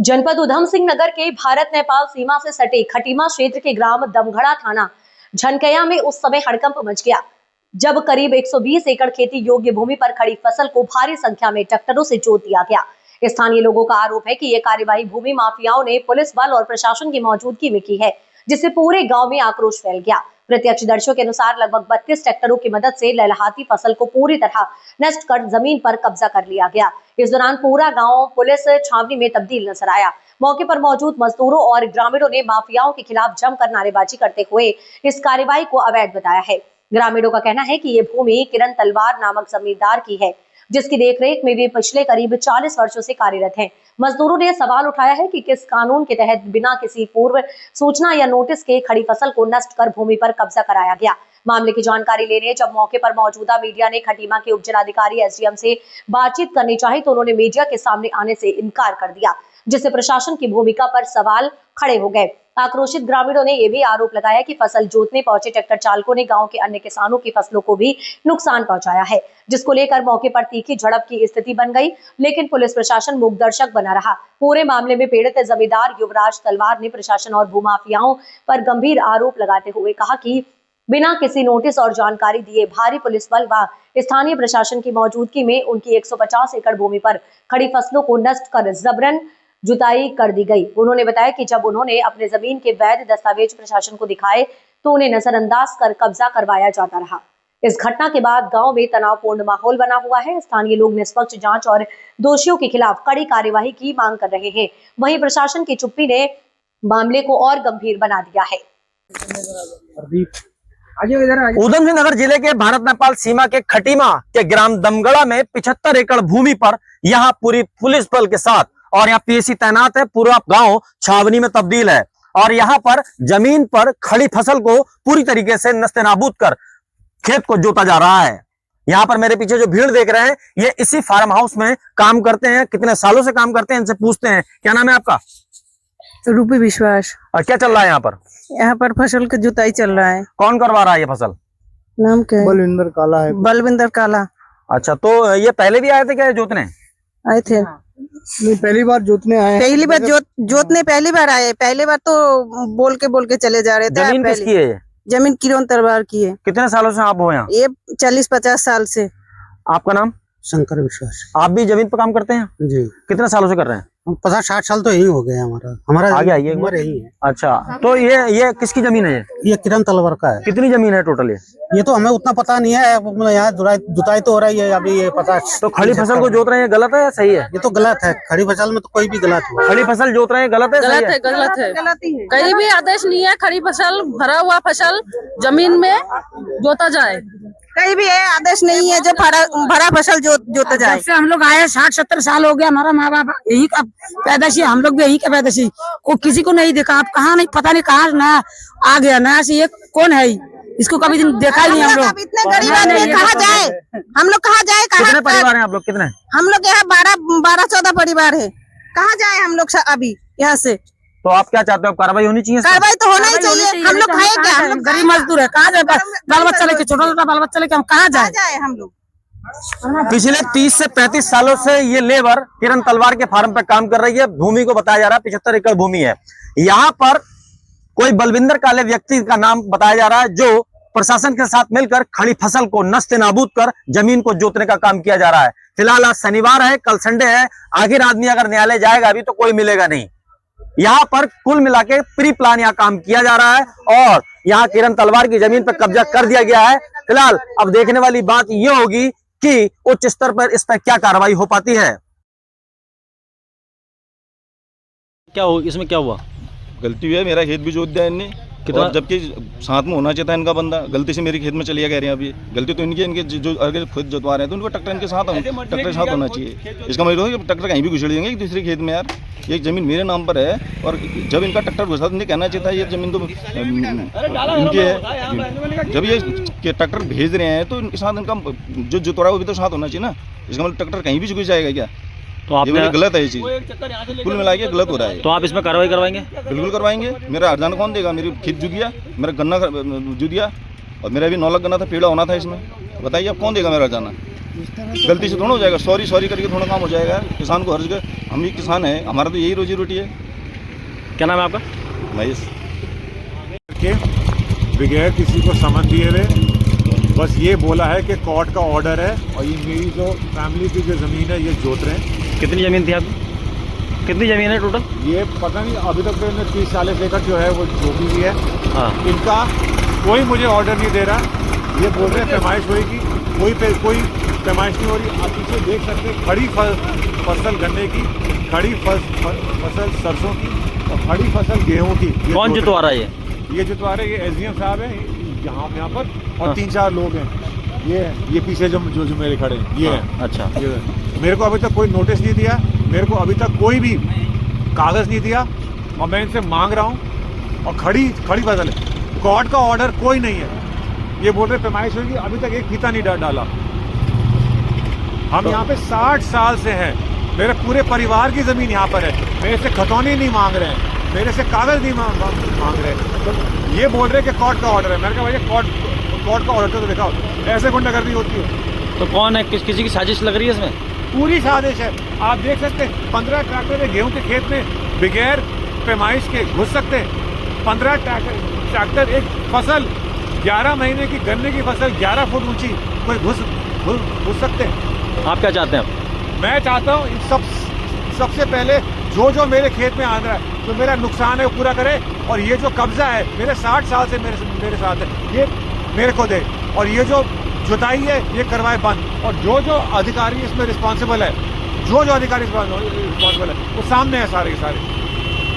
जनपद उधम सिंह नगर के भारत नेपाल सीमा से सटे खटीमा क्षेत्र के ग्राम दमघड़ा थाना झनकया में उस समय हड़कंप मच गया जब करीब 120 एकड़ खेती योग्य भूमि पर खड़ी फसल को भारी संख्या में ट्रैक्टरों से जोत दिया गया। स्थानीय लोगों का आरोप है कि ये कार्यवाही भूमि माफियाओं ने पुलिस बल और प्रशासन की मौजूदगी में की है, जिससे पूरे गांव में आक्रोश फैल गया। प्रत्यक्षदर्शियों के अनुसार लगभग 32 ट्रैक्टरों की मदद से लहलहाती फसल को पूरी तरह नष्ट कर जमीन पर कब्जा कर लिया गया। इस दौरान पूरा गांव पुलिस छावनी में तब्दील नजर आया। मौके पर मौजूद मजदूरों और ग्रामीणों ने माफियाओं के खिलाफ जमकर नारेबाजी करते हुए इस कार्रवाई को अवैध बताया है। ग्रामीणों का कहना है कि ये भूमि किरण तलवार नामक जमींदार की है, जिसकी देखरेख में वे पिछले करीब 40 वर्षों से कार्यरत हैं। मजदूरों ने सवाल उठाया है कि किस कानून के तहत बिना किसी पूर्व सूचना या नोटिस के खड़ी फसल को नष्ट कर भूमि पर कब्जा कराया गया। मामले की जानकारी लेने जब मौके पर मौजूदा मीडिया ने खटीमा के उप जिलाधिकारी एसडीएम से बातचीत करनी चाही तो उन्होंने मीडिया के सामने आने से इनकार कर दिया, जिससे प्रशासन की भूमिका पर सवाल खड़े हो गए। आक्रोशित ग्रामीणों ने यह भी आरोप लगाया कि फसल जोतने पहुंचे ट्रैक्टर चालकों ने गांव के अन्य किसानों की फसलों को भी नुकसान पहुंचाया है, जिसको लेकर मौके पर तीखी झड़प की स्थिति बन गई, लेकिन पुलिस प्रशासन मूकदर्शक बना रहा। पूरे मामले में पीड़ित जमींदार युवराज तलवार ने प्रशासन और भूमाफियाओं पर गंभीर आरोप लगाते हुए कहा कि बिना किसी नोटिस और जानकारी दिए भारी पुलिस बल व स्थानीय प्रशासन की मौजूदगी में उनकी 150 एकड़ भूमि पर खड़ी फसलों को नष्ट कर जबरन जुताई कर दी गई। उन्होंने बताया कि जब उन्होंने अपने जमीन के वैध दस्तावेज प्रशासन को दिखाए तो उन्हें नजरअंदाज कर कब्जा करवाया जाता रहा। इस घटना के बाद गांव में तनावपूर्ण माहौल बना हुआ है। स्थानीय लोग निष्पक्ष जांच और दोषियों के खिलाफ कड़ी कार्यवाही की मांग कर रहे हैं। वहीं प्रशासन की चुप्पी ने मामले को और गंभीर बना दिया है। उधम सिंह नगर जिले के भारत नेपाल सीमा के खटीमा के ग्राम दमगड़ा में 75 एकड़ भूमि पर यहाँ पूरी पुलिस बल के साथ और यहाँ पीएसी तैनात है। पूरा गांव छावनी में तब्दील है और यहाँ पर जमीन पर खड़ी फसल को पूरी तरीके से नस्तेनाबूद कर खेत को जोता जा रहा है। यहाँ पर मेरे पीछे जो भीड़ देख रहे हैं ये इसी फार्म हाउस में काम करते हैं। कितने सालों से काम करते हैं इनसे पूछते हैं। क्या नाम है आपका? रूपी विश्वास। और क्या चल रहा है यहाँ पर? यहाँ पर फसल की जुताई चल रहा है। कौन करवा रहा है ये फसल? नाम क्या है? बलविंदर काला है। बलविंदर काला। अच्छा, तो ये पहले भी आए थे क्या जोतने? आए थे। नहीं, पहली बार जोतने आए। पहली बार जोतने पहली बार आए। पहले बार तो बोल के चले जा रहे थे। जमीन किसकी है ये? जमीन किरण तलवार की है। कितने सालों से आप हो यहाँ? ये 40-50 साल से। आपका नाम? शंकर विश्वास। आप भी जमीन पर काम करते हैं जी। कितने सालों से कर रहे हैं? 50-60 साल तो यही हो गया हमारा आगे आइए। उम्र यही है। अच्छा, तो ये किसकी जमीन है? ये किरण तलवार का है। कितनी जमीन है टोटल? ये तो हमें उतना पता नहीं है। यहाँ जुताई तो हो रही है अभी। ये 50। तो खड़ी फसल को जोत रहे हैं, गलत है या सही है? ये तो गलत है। खड़ी फसल में तो कोई भी गलत है। खड़ी फसल जोत रहे हैं, गलत है? गलत है, गलत है, कहीं भी आदेश नहीं है खड़ी फसल भरा हुआ फसल जमीन में जोता जाए। कहीं भी आदेश नहीं है जो भरा फसल जोता जाए। जब से हम लोग आए 60-70 साल हो गया। हमारा माँ बाप यही का पैदाशी, हम लोग भी यही का पैदाशी। को किसी को नहीं देखा। आप कहाँ नहीं, पता नहीं कहाँ नया आ गया। नया से ये कौन है? इसको कभी देखा ही नहीं हम लोग। इतने गरीब आदमी कहाँ जाए? हम लोग कहाँ जाए? कितने परिवार हैं आप लोग? कितने? हम लोग यहाँ 12-14 परिवार है। कहाँ जाए हम लोग अभी यहाँ से? तो आप क्या चाहते हो? कार्रवाई होनी चाहिए? कार्रवाई तो होना ही चाहिए। हम लोग खाए क्या? हम लोग गरीब मजदूर है। कहाँ जाए? बाल बच्चा लेके, छोटा बाल बच्चा लेके हम कहाँ जाए? हम लोग पिछले 30 से 35 सालों से ये लेबर किरण तलवार के फार्म पे काम कर रही है। भूमि को बताया जा रहा है 75 एकड़ भूमि है। यहाँ पर कोई बलविंदर काले व्यक्ति का नाम बताया जा रहा है जो प्रशासन के साथ मिलकर खड़ी फसल को नस्तेनाबूद कर जमीन को जोतने का काम किया जा रहा है। फिलहाल आज शनिवार है, कल संडे है। आखिर आदमी अगर न्यायालय जाएगा अभी तो कोई मिलेगा नहीं। यहाँ पर कुल मिला के प्री प्लान यहाँ काम किया जा रहा है और यहाँ किरण तलवार की जमीन पर कब्जा कर दिया गया है। फिलहाल अब देखने वाली बात ये होगी कि उच्च स्तर पर इस पर क्या कार्रवाई हो पाती है। इसमें क्या हुआ? गलती हुई है। मेरा खेत भी जोत दिया इनने, और जबकि साथ में होना चाहिए था इनका बंदा। गलती से मेरे खेत में चलिए कह रहे हैं। अभी गलती तो इनकी, इनके जो अगर खुद जोतवा रहे हैं तो उनका ट्रैक्टर इनके साथ ट्रैक्टर के साथ होना चाहिए। इसका मतलब है कि ट्रैक्टर कहीं भी घुस जाएंगे एक दूसरे खेत में। यार ये जमीन मेरे नाम पर है और जब इनका ट्रैक्टर घुसा तो इन्हें कहना चाहिए था ये जमीन तो इनकी है। जब ये ट्रैक्टर भेज रहे हैं तो इनके साथ इनका जो जोतवा है वो भी तो साथ होना चाहिए ना। इसका मतलब ट्रैक्टर कहीं भी घुस जाएगा क्या? तो आपने गलत है ये चीज। कुल मिला के गलत हो रहा है। तो आप इसमें कार्रवाई करवाएंगे? बिल्कुल करवाएंगे। मेरा हरजाना कौन देगा? मेरी खेत जू गया, मेरा गन्ना जू दिया और मेरा भी 9 लाख गन्ना था, पेड़ा होना था इसमें। बताइए अब कौन देगा मेरा हरजाना? गलती से थोड़ा हो जाएगा, सॉरी सॉरी करके थोड़ा काम हो जाएगा। किसान को हर जगह, हम भी किसान हैं, हमारा तो यही रोजी रोटी है। क्या नाम है आपका? महेश। के बगैर किसी को समन दिए हुए बस ये बोला है कि कोर्ट का ऑर्डर है और ये मेरी जो फैमिली की जो ज़मीन है ये जोत रहे हैं। कितनी ज़मीन थी आपकी? कितनी ज़मीन है टोटल? ये पता नहीं, अभी तक तो इन्हें 30-40 एकड़ जो है वो जोती हुई है। हाँ। इनका कोई मुझे ऑर्डर नहीं दे रहा। ये बोल रहे हैं पैमाइश होगी, कोई पैमाइश नहीं हो रही। आप पीछे देख सकते हैं खड़ी फसल गन्ने की, खड़ी फसल सरसों की और खड़ी फसल गेहूँ की। कौन जुतवा रहा है ये जुतवा रहे? ये SDM साहब हैं यहाँ पर और हाँ। 3-4 लोग हैं। ये पीछे जो मेरे खड़े हैं ये हैं। अच्छा। ये मेरे को अभी तक कोई नोटिस नहीं दिया, मेरे को अभी तक कोई भी कागज़ नहीं दिया और मैं इनसे मांग रहा हूँ। और खड़ी फसल है, कोर्ट का ऑर्डर कोई नहीं है। ये बोल रहे पैमाइश होगी, अभी तक एक फीता नहीं डाला। हम यहाँ पे 60 साल से हैं, मेरे पूरे परिवार की ज़मीन यहाँ पर है। मेरे से खतौनी नहीं मांग रहे हैं, मेरे से कागज़ नहीं मांग रहे हैं। तो ये बोल रहे हैं कि कोर्ट का ऑर्डर है। मैंने कहा भैया कोर्ट का ऑर्डर तो दिखाओ, ऐसे गुंडागर्दी होती है। तो कौन है? किसी की साजिश लग रही है इसमें? पूरी साजिश है। आप देख सकते हैं 15 ट्रैक्टर गेहूं के खेत में बगैर पैमाइश के घुस सकते हैं। 15 ट्रैक्टर एक फसल 11 महीने की गन्ने की फसल 11 फुट ऊंची कोई घुस सकते हैं। आप क्या चाहते हैं? मैं चाहता हूँ सबसे पहले जो मेरे खेत में आना है, जो मेरा नुकसान है वो पूरा करे। और ये जो कब्जा है मेरे 60 साल से मेरे साथ है, ये मेरे को दे। और ये जो जुताई है ये करवाए बंद। और जो अधिकारी इसमें रिस्पॉन्सिबल है, जो अधिकारी रिस्पॉन्सिबल है वो सामने है सारे के सारे।